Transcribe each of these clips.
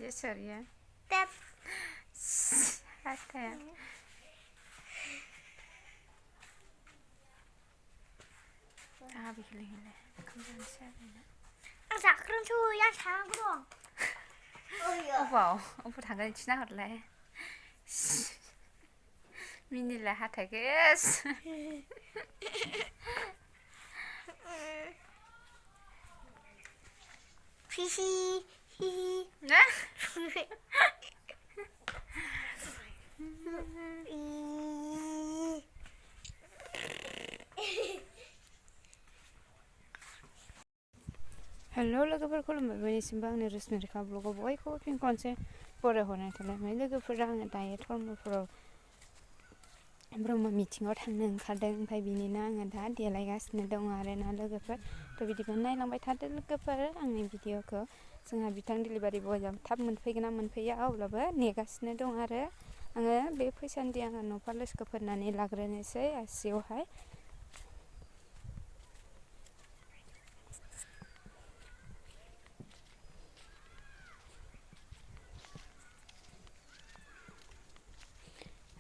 Sorry. Tap. Hatta. Abi gile. Kumdan sevene. Anh giặc luôn chui ra sáng có được. Wow, ông thằng cái china hot lại. Mini là hát thầy cái. Hi hi hi hi. Nè. Hello, लोगोफोरखौ खुलुमबाय आंनि रसमेरिका ब्लगाव बयखौबो फिन खनसे बरायहरनाय थाबाय लोगोफोरा आङो दायो धर्मपुराव ब्रह्म मिटिङाव थांनो ओंखारदों ओमफ्राय बिनिनो आङो दा देलायगासिनो दङ आरोना लोगोफोर थ' बिदिबा नायलांबाय थादो लोगोफोर आंनि भिडिअखौ जोंहा बिथां डिलिभारि बयआ थाब मोनफैगोन ना मोनफैया अब्लाबो नेगासिनो दं आरो आङो बे फैसान्दि आङो न'पालिसखौ फोननानै लाग्रोनोसै आसियावहाय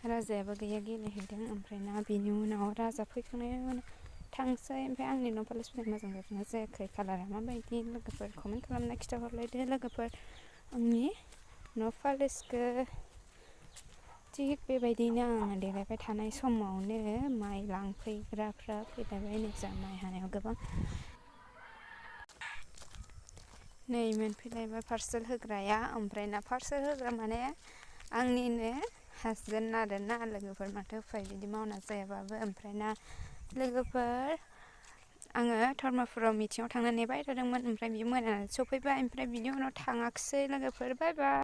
राजायाबो गैया गेलेहैदों ओमफ्राय ना बिनि उनाव राजा फैखांनायनि उनाव थांसै ओमफ्राय आंनि न'पालिस फुननाय मोजां जादोंना जायाखै कालारा माबायदि लोगोफोर कमेन्ट खालामना खिथाहरलायदो लोगोफोर आंनि न'पालिसखौ थिग बेबायदिनो आङो देलायबाय थानाय समावनो माइ लांफैग्राफ्रा फैलायबाय नोंजा माइ हानायाव गोबां नै मोनफैलायबाय पार्सेल होग्राया ओमफ्राय ना पार्सेल होग्रा माने आंनिनो हासबेन्ड आरोना लोगोफोर माथो उफाय बिदि मावना जायाबाबो ओमफ्राय ना लोगोफोर आङो धर्मपुराव मिटिङाव थांनो नेबाय थादोंमोन ओमफ्राय बियो मोनानानै सफैबाय ओमफ्राय बिनि उनाव थाङाखिसै लोगोफोर बाय बाय